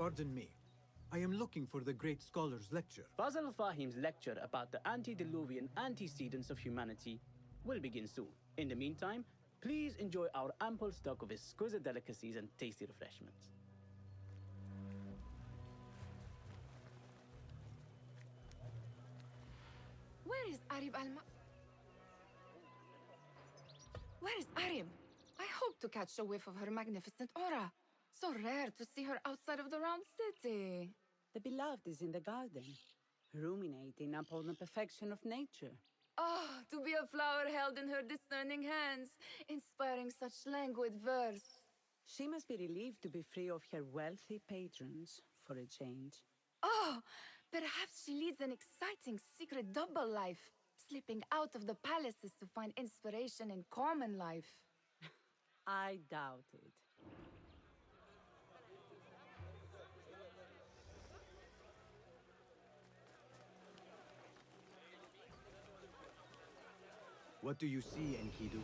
Pardon me. I am looking for the great scholar's lecture. Fazl Fahim's lecture about the antediluvian antecedents of humanity will begin soon. In the meantime, please enjoy our ample stock of exquisite delicacies and tasty refreshments. Where is Arib Where is Arib? I hope to catch a whiff of her magnificent aura. So rare to see her outside of the round city. The beloved is in the garden, ruminating upon the perfection of nature. Ah, to be a flower held in her discerning hands, inspiring such languid verse. She must be relieved to be free of her wealthy patrons, for a change. Oh, perhaps she leads an exciting secret double life, slipping out of the palaces to find inspiration in common life. I doubt it. What do you see, Enkidu?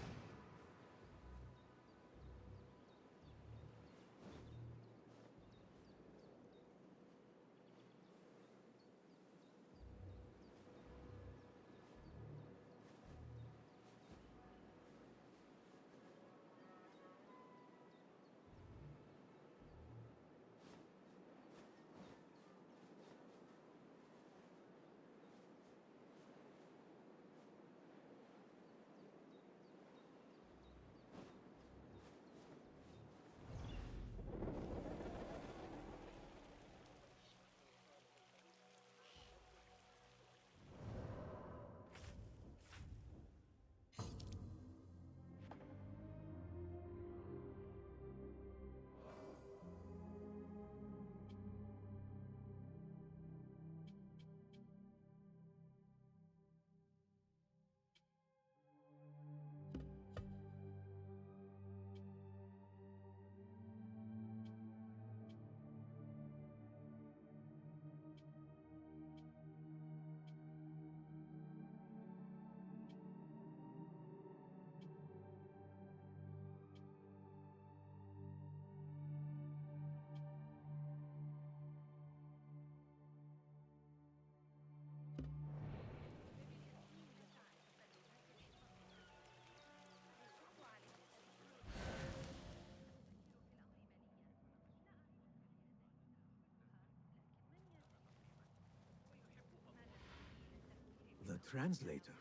The translator?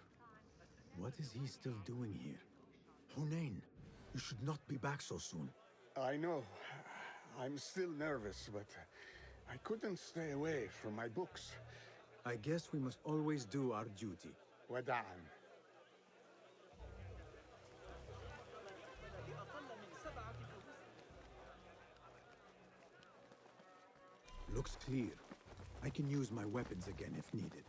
What is he still doing here? Hunain, you should not be back so soon. I know. I'm still nervous, but I couldn't stay away from my books. I guess we must always do our duty. Wada'an. Looks clear. I can use my weapons again if needed.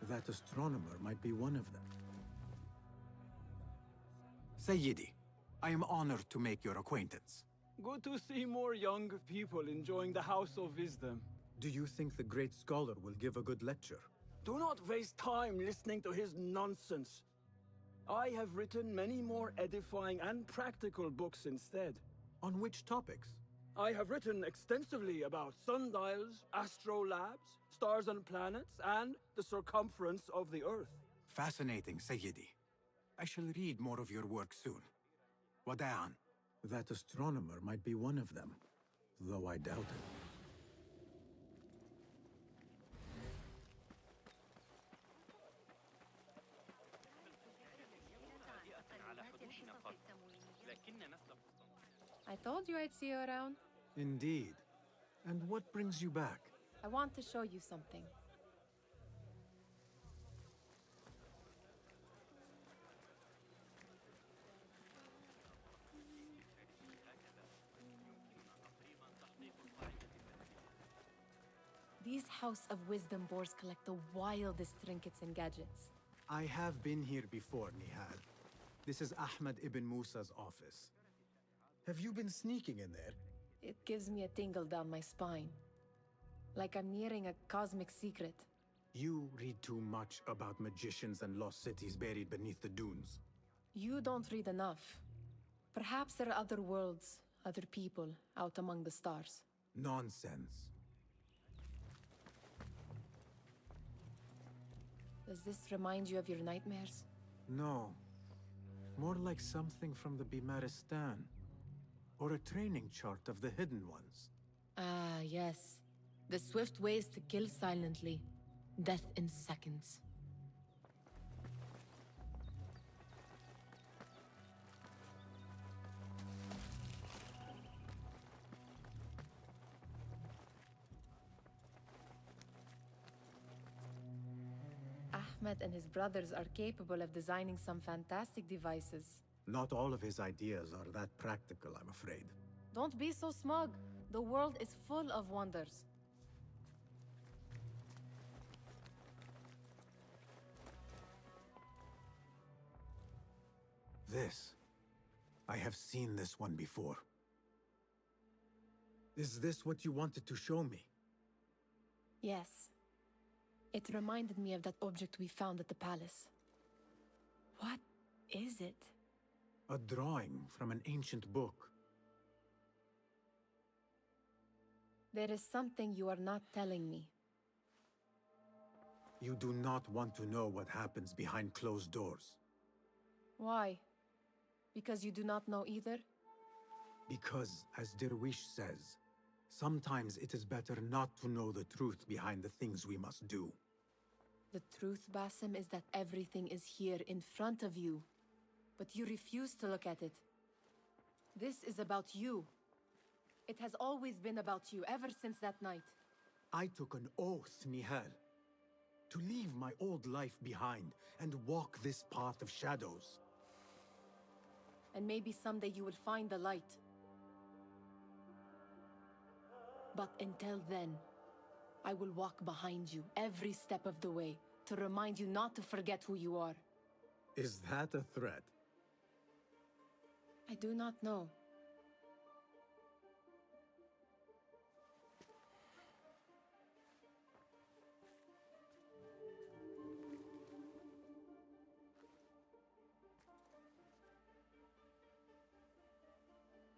That astronomer might be one of them. Sayyidi, I am honored to make your acquaintance. Good to see more young people enjoying the House of Wisdom. Do you think the great scholar will give a good lecture? Do not waste time listening to his nonsense. I have written many more edifying and practical books instead. On which topics? I have written extensively about sundials, astrolabes, stars and planets, and the circumference of the Earth. Fascinating, Sayyidi. I shall read more of your work soon. Wada'an. That astronomer might be one of them, though I doubt it. I told you I'd see you around. Indeed. And what brings you back? I want to show you something. These House of Wisdom boars collect the wildest trinkets and gadgets. I have been here before, Nihal. This is Ahmed ibn Musa's office. Have you been sneaking in there? It gives me a tingle down my spine. Like I'm nearing a cosmic secret. You read too much about magicians and lost cities buried beneath the dunes. You don't read enough. Perhaps there are other worlds, other people, out among the stars. Nonsense. Does this remind you of your nightmares? No. More like something from the Bimaristan. Or a training chart of the Hidden Ones. Ah, yes. The swift ways to kill silently. Death in seconds. Ahmed and his brothers are capable of designing some fantastic devices. Not all of his ideas are that practical, I'm afraid. Don't be so smug. The world is full of wonders. This. I have seen this one before. Is this what you wanted to show me? Yes. It reminded me of that object we found at the palace. What is it? A drawing from an ancient book. There is something you are not telling me. You do not want to know what happens behind closed doors. Why? Because you do not know either? Because, as Derwish says, sometimes it is better not to know the truth behind the things we must do. The truth, Basim, is that everything is here in front of you. But you refuse to look at it. This is about you. It has always been about you, ever since that night. I took an oath, Nihal, to leave my old life behind and walk this path of shadows. And maybe someday you will find the light. But until then, I will walk behind you every step of the way to remind you not to forget who you are. Is that a threat? I do not know.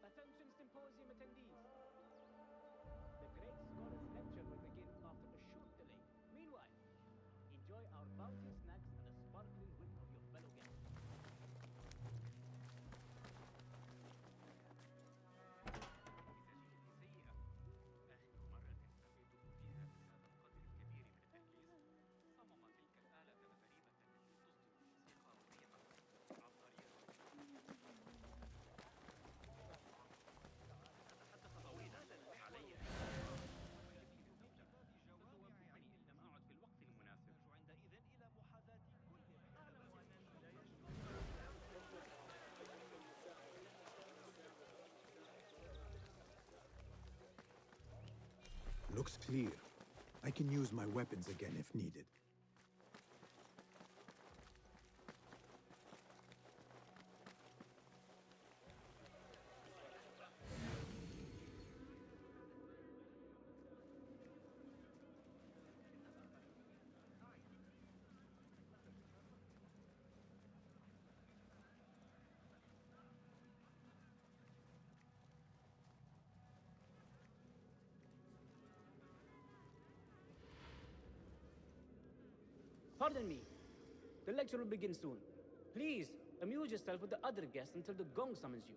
Attention Symposium attendees. The Great Scholars Lecture will begin after a short delay. Meanwhile, enjoy our bounty snacks and the sparkling wit of your fellow guests. Looks clear. I can use my weapons again if needed. Pardon me. The lecture will begin soon. Please, amuse yourself with the other guests until the gong summons you.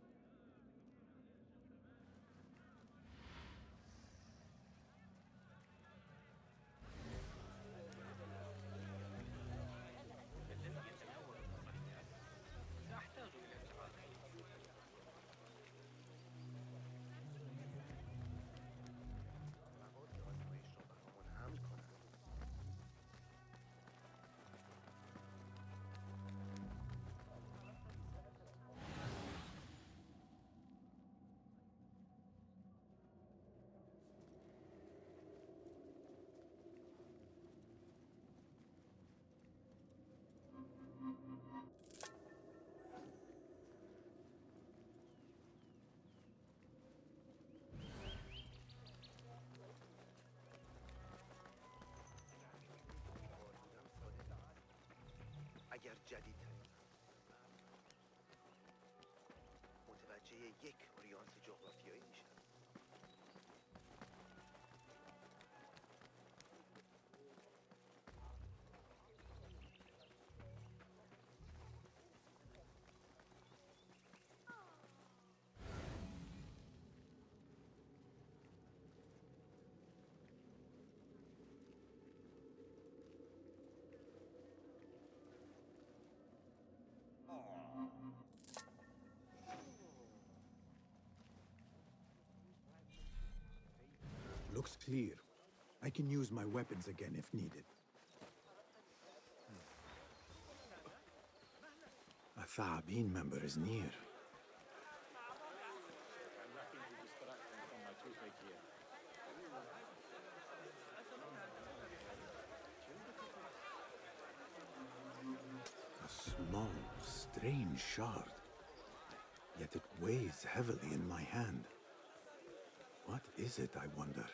اگر جدید ترین متوجه یک اوریانت جغرافیایی میشم. Looks clear. I can use my weapons again if needed. A Thaabin member is near. A small, strange shard. Yet it weighs heavily in my hand. What is it, I wonder?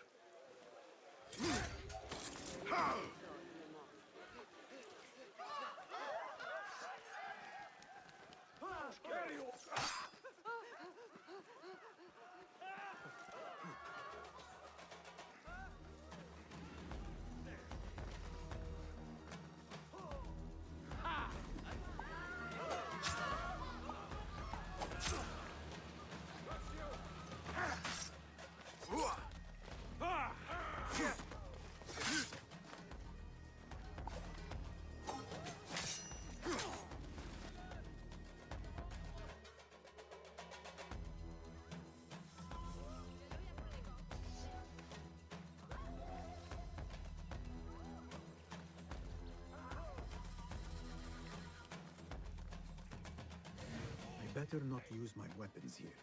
I better not use my weapons here.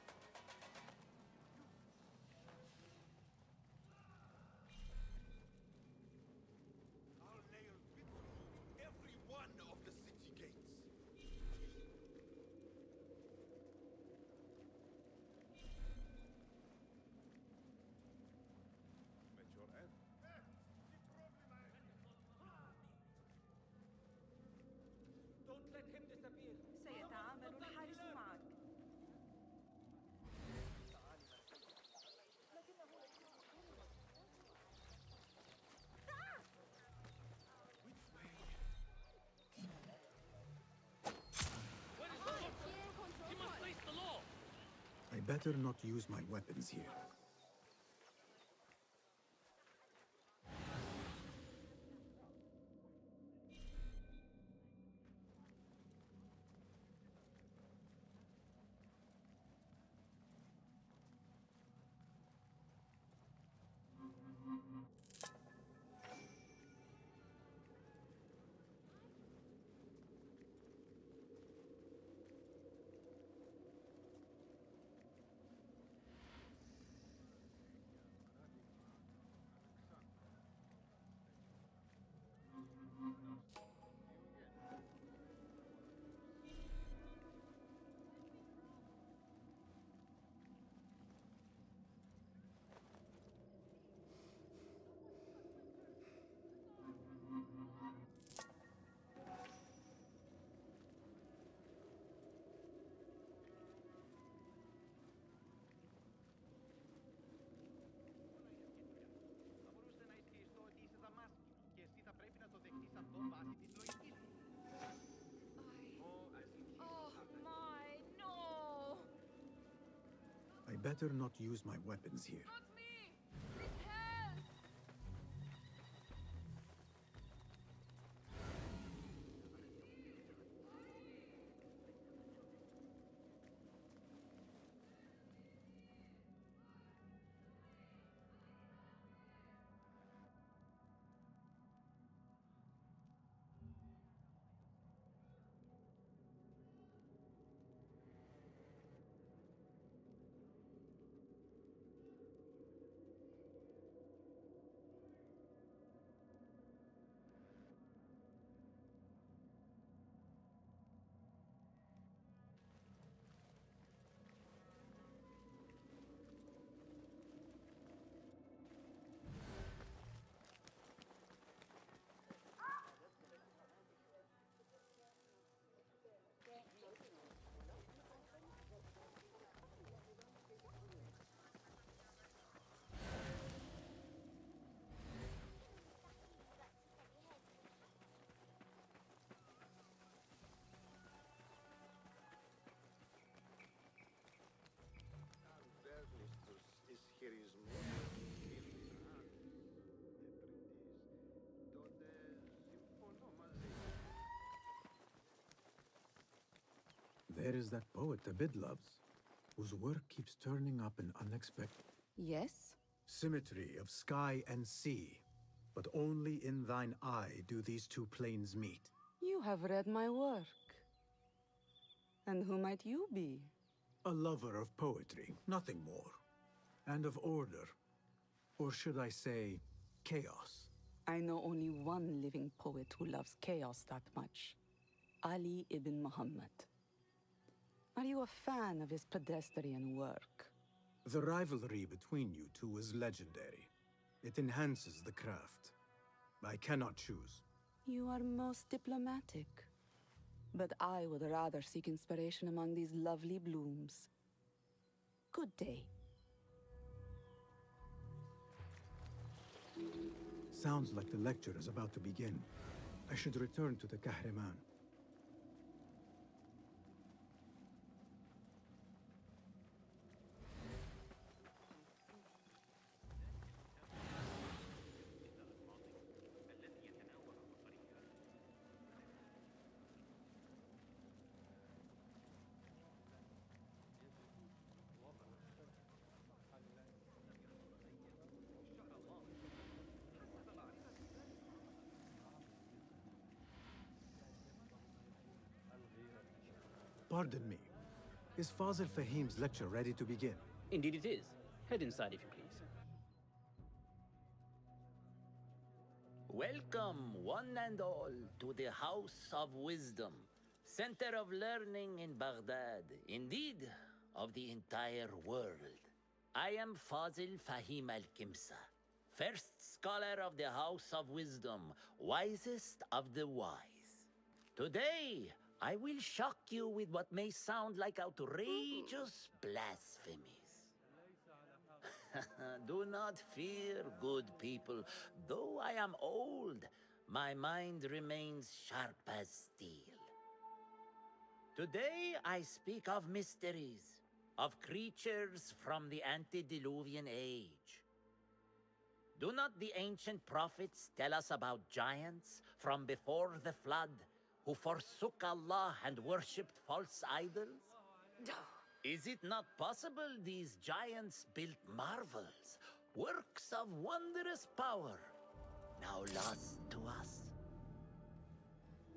I'll nail bits to every one of the city gates. Met your end. Don't let him disappear. سيتعامل الحارس معك. I better not use my weapons here. Oh my, no! I better not use my weapons here. Not me! Please help! There is that poet Abid loves, whose work keeps turning up in unexpected Yes? symmetry of sky and sea. But only in thine eye do these two planes meet. You have read my work. And who might you be? A lover of poetry, nothing more. And of order. Or should I say, chaos. I know only one living poet who loves chaos that much. Ali ibn Muhammad. Are you a fan of his pedestrian work? The rivalry between you two is legendary. It enhances the craft. I cannot choose. You are most diplomatic. But I would rather seek inspiration among these lovely blooms. Good day. Sounds like the lecture is about to begin. I should return to the Kahraman. Pardon me. Is Fazil Fahim's lecture ready to begin? Indeed it is. Head inside if you please. Welcome, one and all, to the House of Wisdom, center of learning in Baghdad, indeed, of the entire world. I am Fazil Fahim al-Kimsa, first scholar of the House of Wisdom, wisest of the wise. Today, I will shock you with what may sound like outrageous blasphemies. Do not fear, good people. Though I am old, my mind remains sharp as steel. Today I speak of mysteries, of creatures from the antediluvian age. Do not the ancient prophets tell us about giants from before the flood who forsook Allah and worshipped false idols? Is it not possible these giants built marvels, works of wondrous power, now lost to us?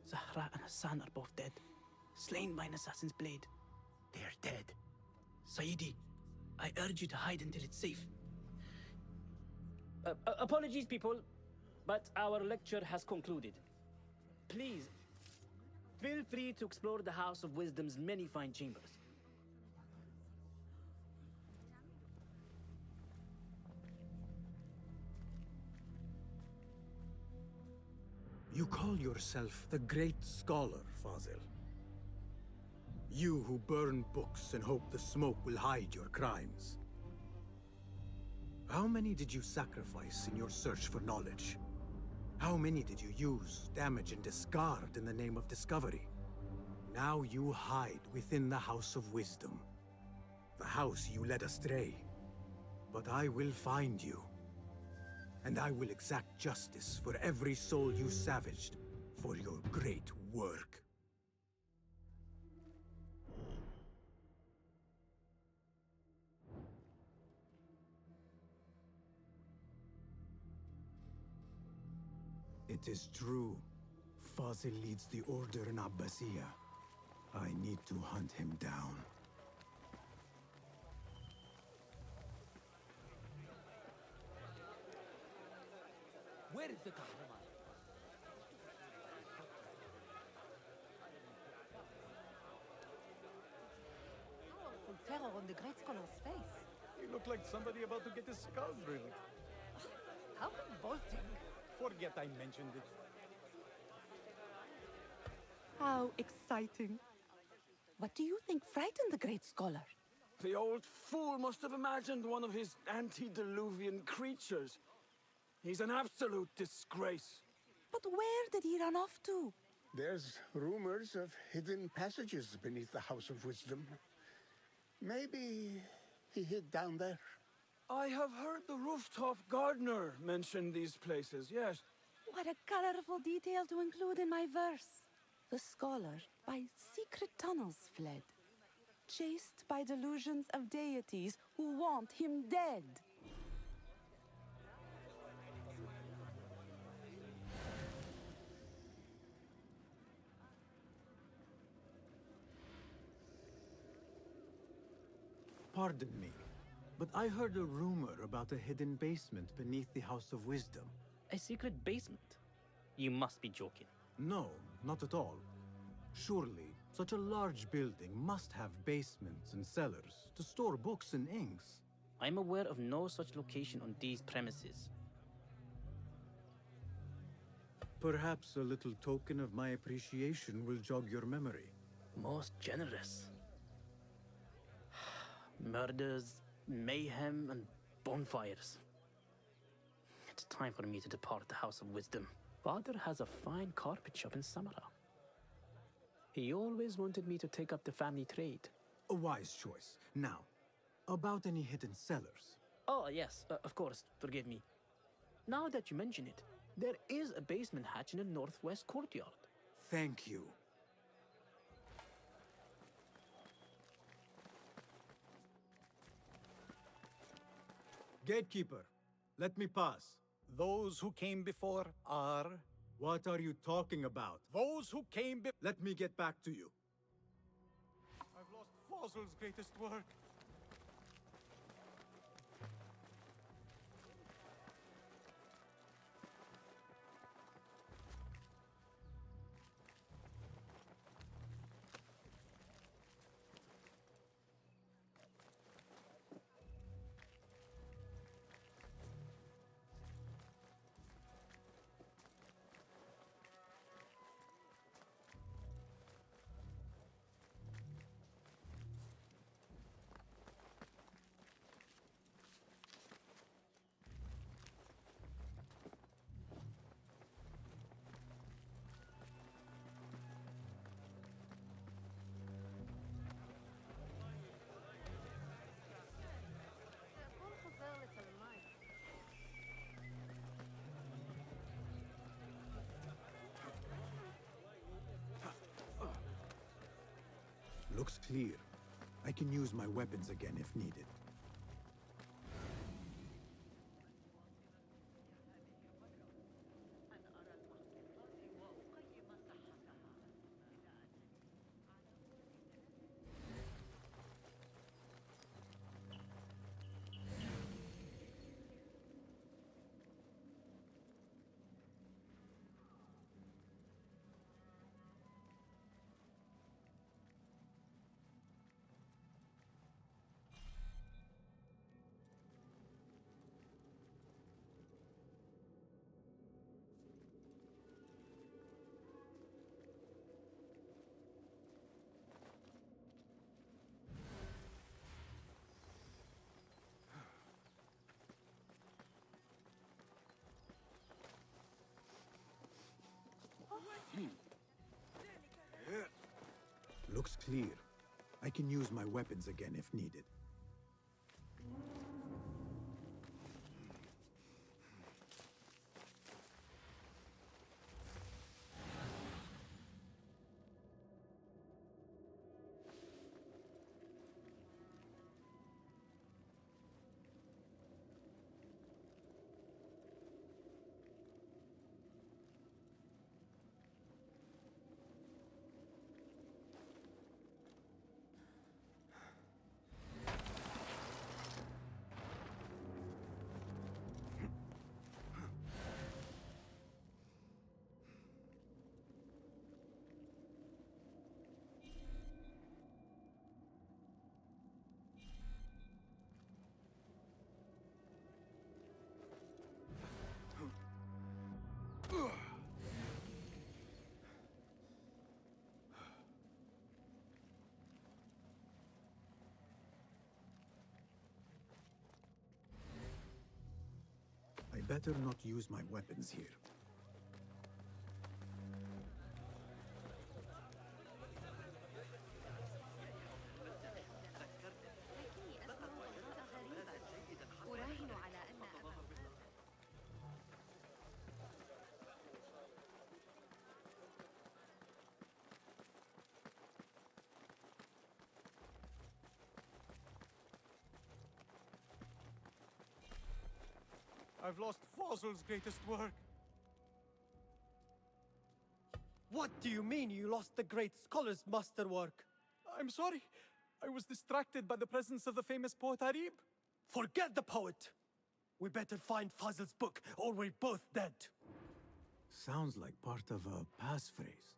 Zahra and Hassan are both dead, slain by an assassin's blade. They're dead. Sayyidi, I urge you to hide until it's safe. Apologies, people, but our lecture has concluded. Please, feel free to explore the House of Wisdom's many fine chambers. You call yourself the great scholar, Fazil. You who burn books and hope the smoke will hide your crimes. How many did you sacrifice in your search for knowledge? How many did you use, damage, and discard in the name of discovery? Now you hide within the House of Wisdom. The house you led astray. But I will find you. And I will exact justice for every soul you savaged for your great work. It is true. Fazil leads the order in Abbasiyah. I need to hunt him down. Where is the Kahraman? Powerful terror on the great scholar's face. He looked like somebody about to get his skull drilled. How revolting. Forget I mentioned it. How exciting. What do you think frightened the great scholar? The old fool must have imagined one of his antediluvian creatures. He's an absolute disgrace. But where did he run off to? There's rumors of hidden passages beneath the House of Wisdom. Maybe he hid down there. I have heard the rooftop gardener mention these places, yes. What a colorful detail to include in my verse. The scholar by secret tunnels fled. chased by delusions of deities who want him dead. Pardon me, but I heard a rumor about a hidden basement beneath the House of Wisdom. A secret basement? You must be joking. No, not at all. Surely, such a large building must have basements and cellars to store books and inks. I'm aware of no such location on these premises. Perhaps a little token of my appreciation will jog your memory. Most generous. Murders, mayhem, and bonfires. It's time for me to depart the House of Wisdom. Father has a fine carpet shop in Samara. He always wanted me to take up the family trade. A wise choice. Now, about any hidden cellars. Oh, yes, of course, forgive me. Now that you mention it, there is a basement hatch in the northwest courtyard. Thank you. Gatekeeper, let me pass. Those who came before are... What are you talking about? Those who came before... Let me get back to you. I've lost Fossil's greatest work. Looks clear. I can use my weapons again if needed. Looks clear. I can use my weapons again if needed. I better not use my weapons here. I've lost Fossil's greatest work. What do you mean you lost the great scholar's masterwork? I'm sorry. I was distracted by the presence of the famous poet Arib. Forget the poet! We better find Fazil's book, or we're both dead. Sounds like part of a passphrase.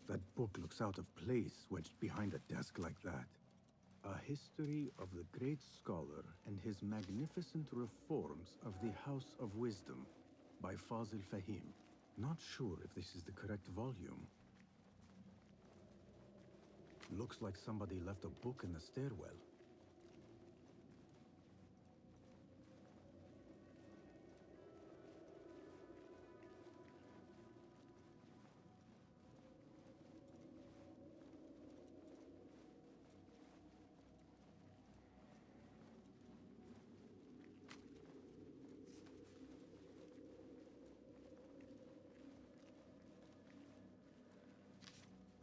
That book looks out of place wedged behind a desk like that. A history of the great scholar and his magnificent reforms of the House of Wisdom by Fazil Fahim. Not sure if this is the correct volume. Looks like somebody left a book in the stairwell.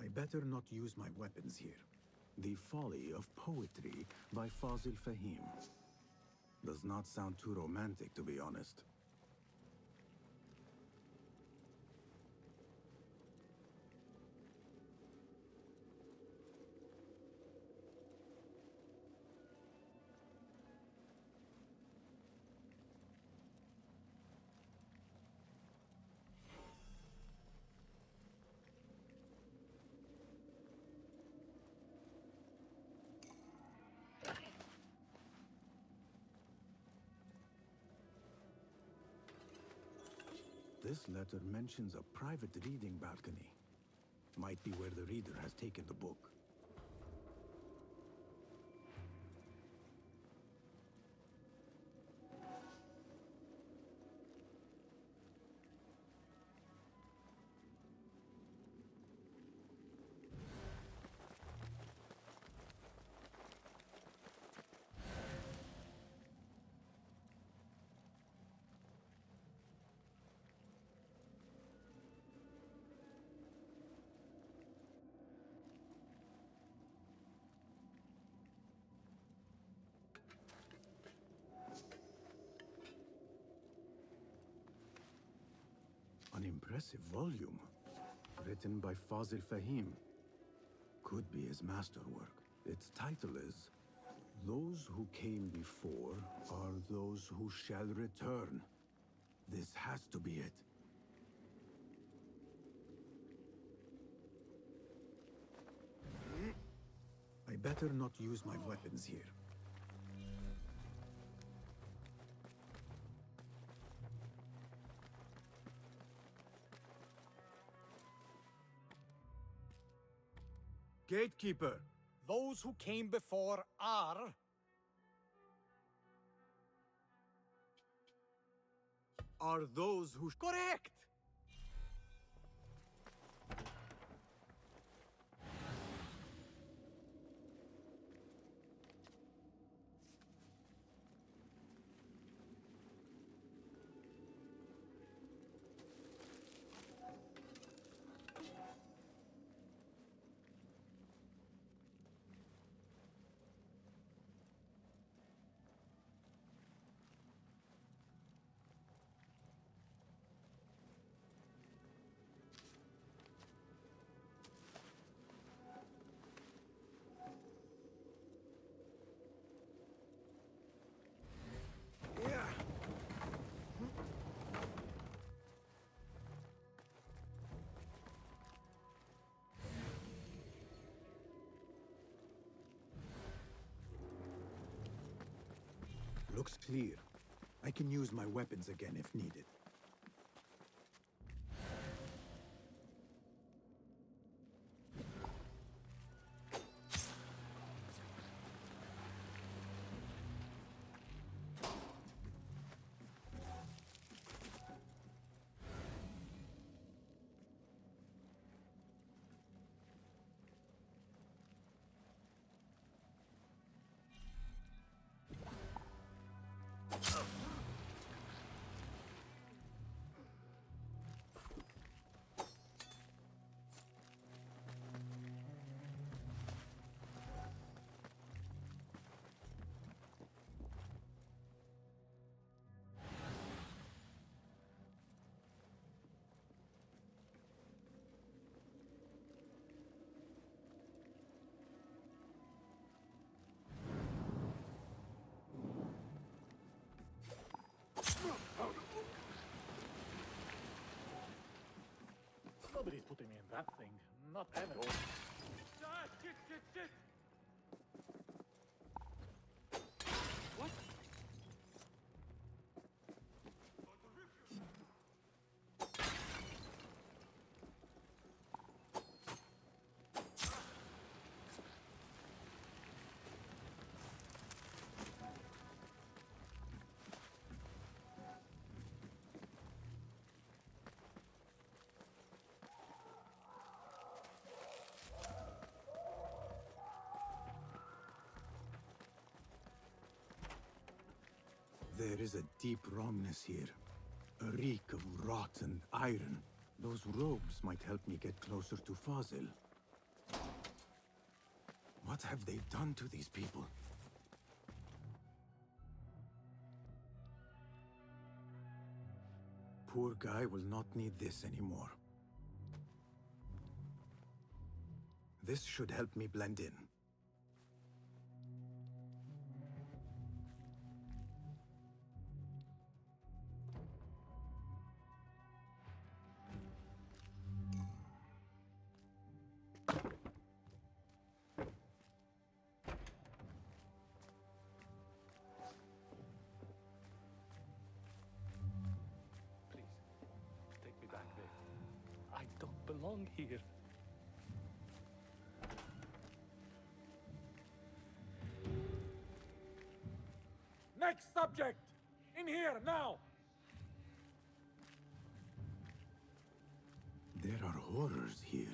I better not use my weapons here. The Folly of Poetry by Fazil Fahim. Does not sound too romantic, to be honest. This letter mentions a private reading balcony. Might be where the reader has taken the book. An impressive volume, written by Fazil Fahim. Could be his masterwork. Its title is, Those Who Came Before Are Those Who Shall Return. This has to be it. I better not use my weapons here. Gatekeeper, Those who came before are... are those who... Correct! Looks clear. I can use my weapons again if needed. Nobody's putting me in that thing. Not ever. Shit! What? There is a deep wrongness here. A reek of rot and iron. Those robes might help me get closer to Fazil. What have they done to these people? Poor guy will not need this anymore. This should help me blend in. Take me back there. I don't belong here. Next subject! In here, now! There are horrors here,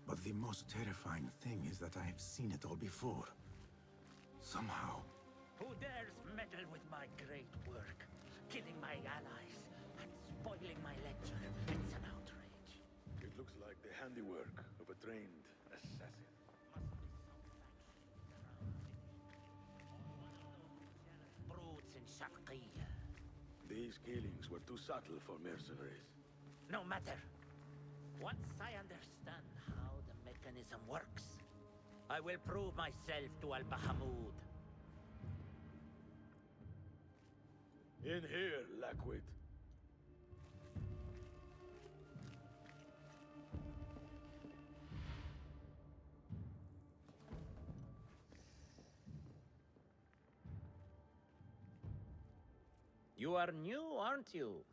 but the most terrifying thing is that I have seen it all before. Somehow. Who dares meddle with my great work? Killing my allies and spoiling my lecture. It's an outrage. It looks like the handiwork of a trained assassin. Brutes in Sharqiyya. These killings were too subtle for mercenaries. No matter. Once I understand how the mechanism works, I will prove myself to Al-Bahamud. In here, Lackwit. You are new, aren't you?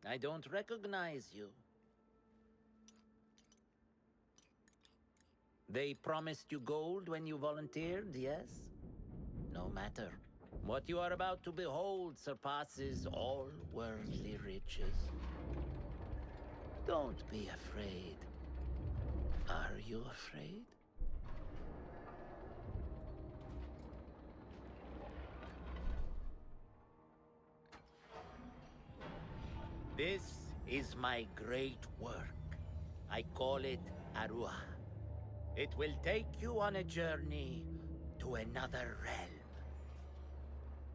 I don't recognize you. They promised you gold when you volunteered, yes? No matter. What you are about to behold surpasses all worldly riches. Don't be afraid. Are you afraid? This is my great work. I call it Arua. It will take you on a journey to another realm.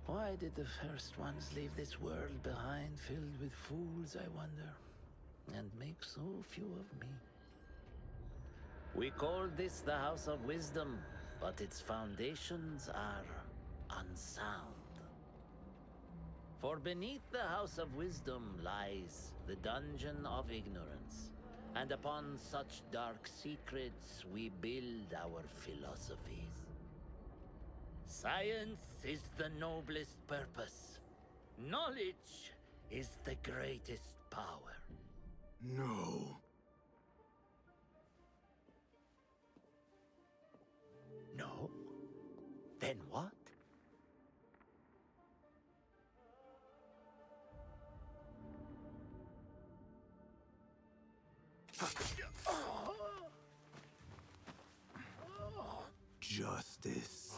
Why did the first ones leave this world behind filled with fools, I wonder, and make so few of me? We call this the House of Wisdom, but its foundations are unsound. For beneath the House of Wisdom lies the Dungeon of Ignorance, and upon such dark secrets we build our philosophies. Science is the noblest purpose. Knowledge is the greatest power. No. No? Then what? Justice.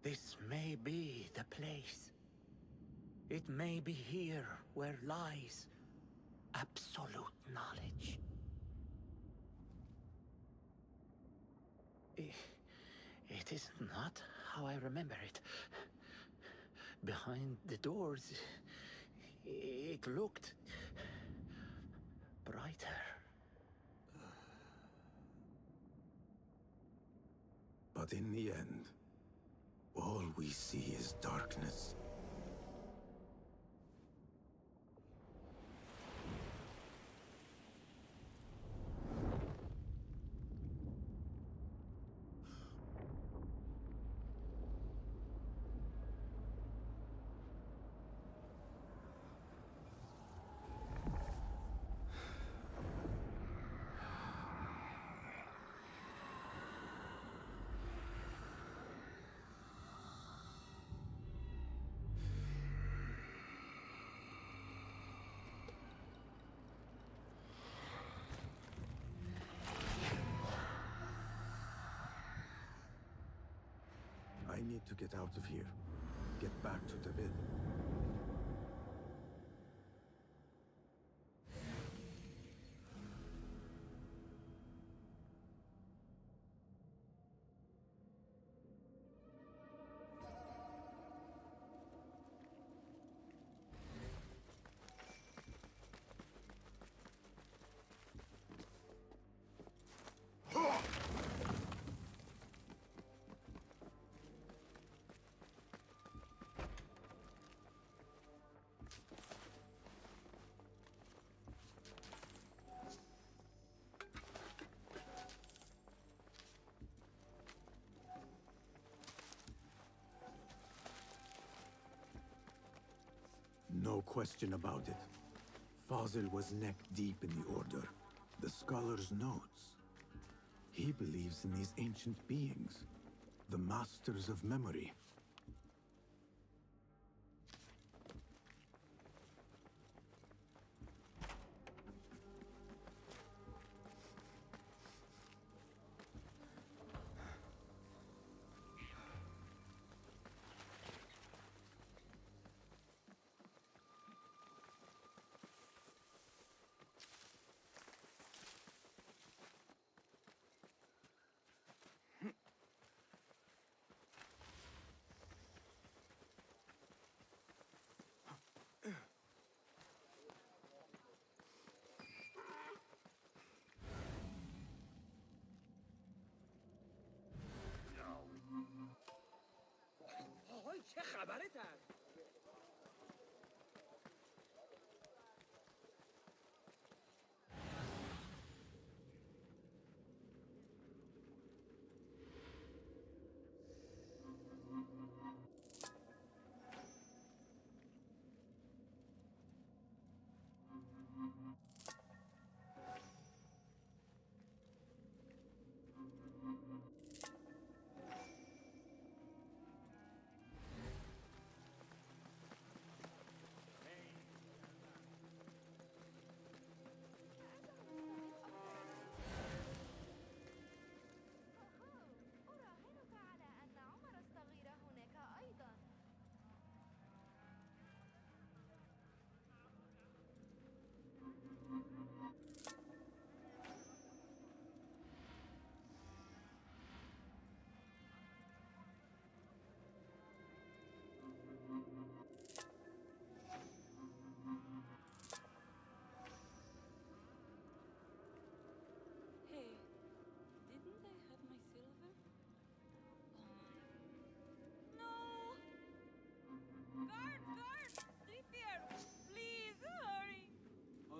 This may be the place. It may be here where lies absolute knowledge. It is not how I remember it. Behind the doors, it looked brighter. But in the end, all All we see is darkness. I need to get out of here. Get back to Tibet. No question about it. Fazil was neck-deep in the Order. The scholar's notes. He believes in these ancient beings, the masters of memory. چه خبره تر؟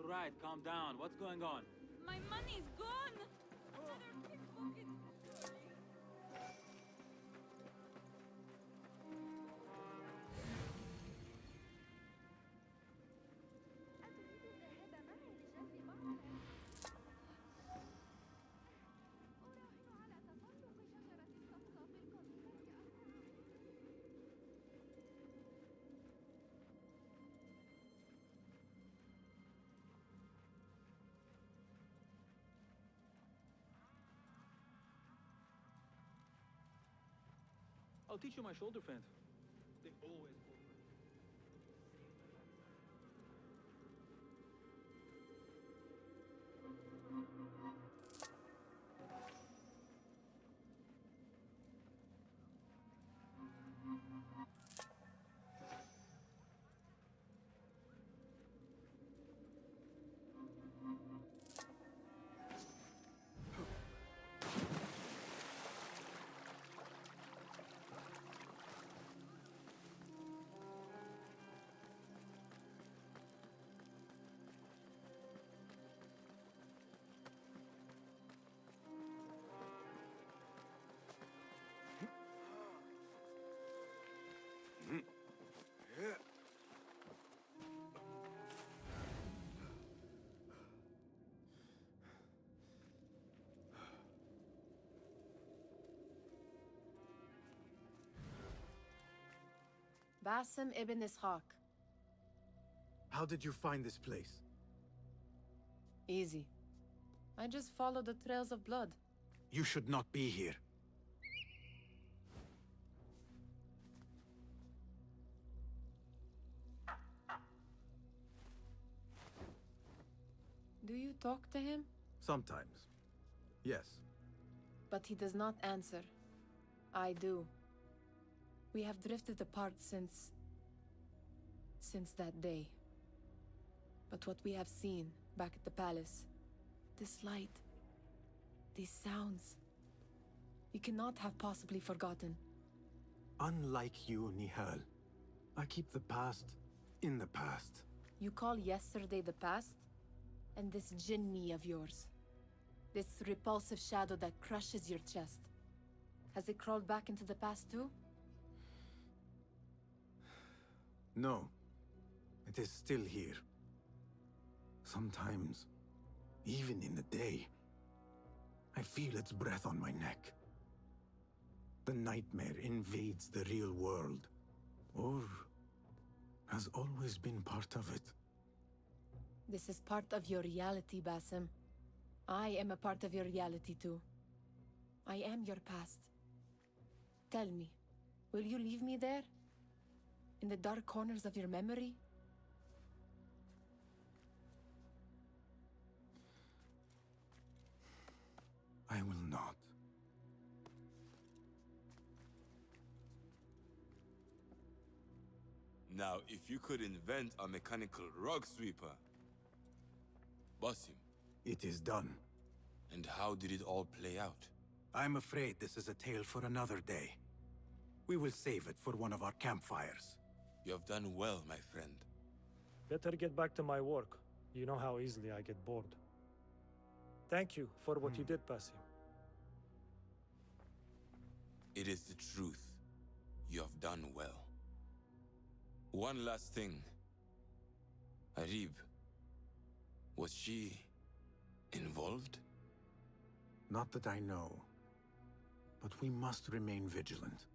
All right, calm down. What's going on? My money's gone! Another pickpocket! I'll teach you my shoulder feint. They always go for it. Basim ibn Ishaq. How did you find this place? Easy. I just follow the trails of blood. You should not be here. Do you talk to him? Sometimes. Yes. But he does not answer. I do. We have drifted apart since that day. But what we have seen back at the palace, this light, these sounds, you cannot have possibly forgotten. Unlike you, Nihal, I keep the past in the past. You call yesterday the past? And this jinni of yours, this repulsive shadow that crushes your chest, has it crawled back into the past too? No. It is still here. Sometimes, even in the day, I feel its breath on my neck. The nightmare invades the real world, or has always been part of it. This is part of your reality, Basim. I am a part of your reality too. I am your past. Tell me, will you leave me there? In the dark corners of your memory? I will not. Now, if you could invent a mechanical rug sweeper. Basim. It is done. And how did it all play out? I'm afraid this is a tale for another day. We will save it for one of our campfires. You have done well, my friend. Better get back to my work. You know how easily I get bored. Thank you for what you did, Basim. It is the truth. You have done well. One last thing. Arib. Was she involved? Not that I know. But we must remain vigilant.